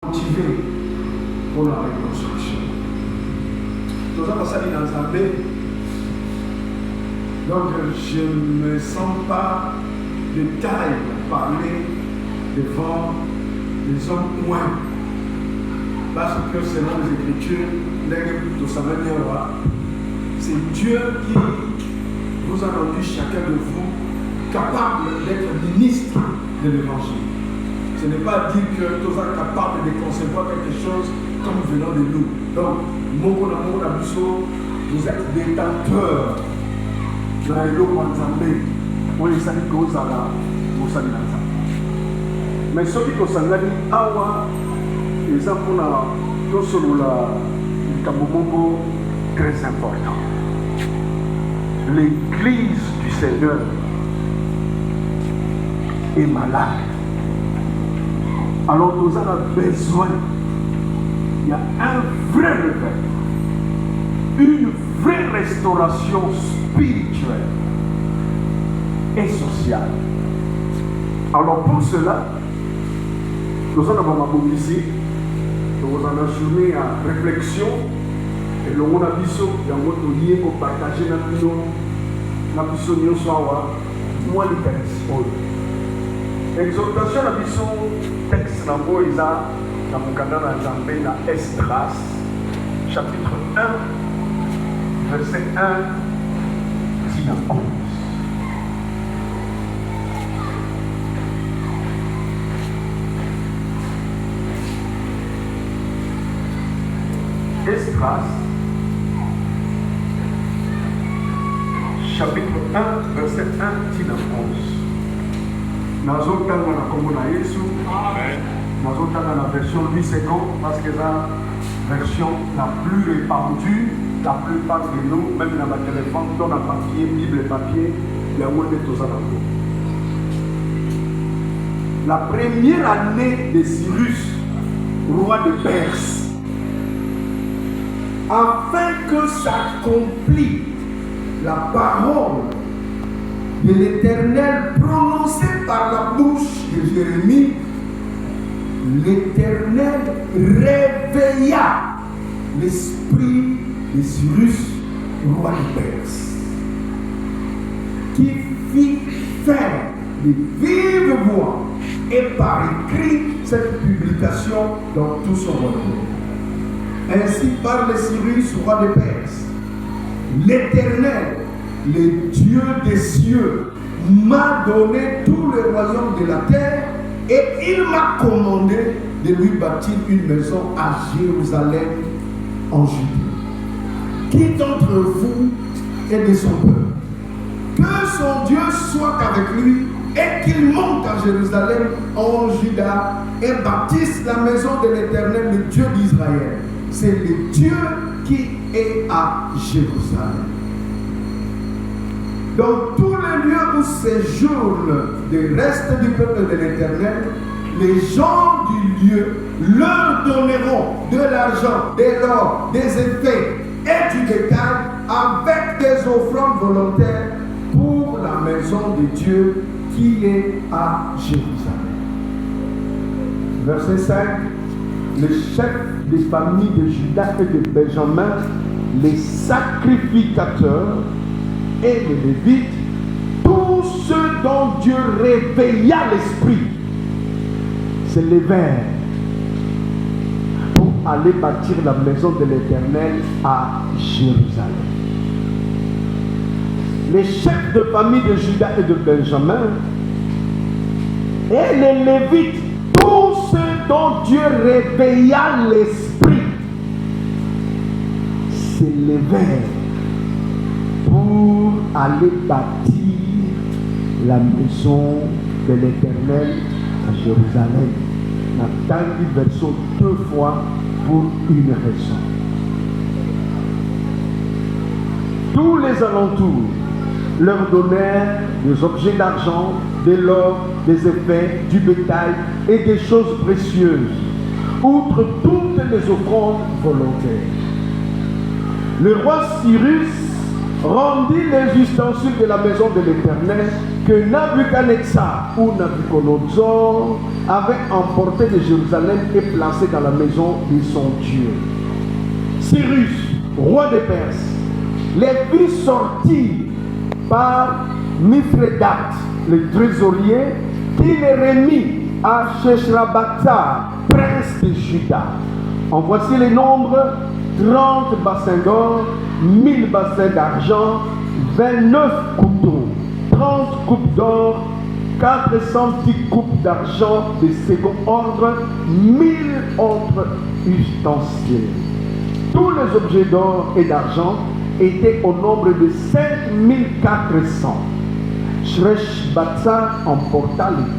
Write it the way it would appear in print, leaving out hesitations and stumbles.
motivé pour la reconstruction. Tout ça, ça dit dans sa paix. Donc, je ne me sens pas de taille pour parler devant les hommes moins. Parce que selon les Écritures, c'est Dieu qui vous a rendu chacun de vous capable d'être ministre de l'Évangile. Ce n'est pas dire que nous sommes capables de concevoir quelque chose comme venant de nous. Donc, mon amour, vous êtes détenteurs. Mais ce qui concerne Awa, les enfants, tous sont là, très important. L'église du Seigneur est malade. Alors nous avons besoin, il y a un vrai réveil, une vraie restauration spirituelle et sociale. Alors pour cela, nous allons mobiliser, nous allons assumer à réflexion et le monde a dit il y a un autre lien pour partager la vision soir moi le texte. Exhortation la vision texte na Moïsa dans mon canal à Zambé na Esdras chapitre 1 verset 1 à 11. Esdras, chapitre 1, verset 1 à 11. Nazotanga na kombo na Yesu. Amen. Nazotanga la version 8 secondes parce que la version la plus répandue, la plupart de nous, même dans ma téléphone, dans la papier, Bible papier, il y a moins de tout ça. La première année de Cyrus, roi de Perse, afin que s'accomplisse la parole de l'Éternel prononcée par la bouche de Jérémie, l'Éternel réveilla l'esprit de Cyrus, roi de Perse, qui fit faire de vive voix et par écrit cette publication dans tout son royaume. Ainsi parle Cyrus, roi de Perse. L'Éternel, le Dieu des cieux, m'a donné tout le royaume de la terre et il m'a commandé de lui bâtir une maison à Jérusalem en Judée. Qui d'entre vous est de son peuple? Que son Dieu soit avec lui et qu'il monte à Jérusalem en Juda et bâtisse la maison de l'Éternel, le Dieu d'Israël. C'est le Dieu qui est à Jérusalem. Dans tous les lieux où séjourne le reste du peuple de l'Éternel, les gens du lieu leur donneront de l'argent, de l'or, des effets et du bétail avec des offrandes volontaires pour la maison de Dieu qui est à Jérusalem. Verset 5. Les chefs des familles de Juda et de Benjamin, les sacrificateurs et les Lévites, tous ceux dont Dieu réveilla l'esprit, se levèrent pour aller bâtir la maison de l'Éternel à Jérusalem. Les chefs de famille de Juda et de Benjamin et les Lévites, tous ceux dont Dieu réveilla l'esprit, se levèrent pour aller bâtir la maison de l'Éternel à Jérusalem. On a lu le verset 2 fois pour une raison. Tous les alentours leur donnèrent des objets d'argent, de l'or, des effets, du bétail et des choses précieuses, outre toutes les offrandes volontaires. Le roi Cyrus rendit les ustensiles de la maison de l'Éternel que Nabuchodonosor ou Nabucodonosor avait emporté de Jérusalem et placé dans la maison de son Dieu. Cyrus, roi de Perse, les vit sortir par Mithrédate, le trésorier, qui les remit à Sheshrabatsar, prince de Juda. En voici les nombres: 30 bassins d'or, 1000 bassins d'argent, 29 couteaux, 30 coupes d'or, 410 coupes d'argent de second ordre, 1000 autres ustensiles. Tous les objets d'or et d'argent étaient au nombre de 5400. Sheshbatsar emporta les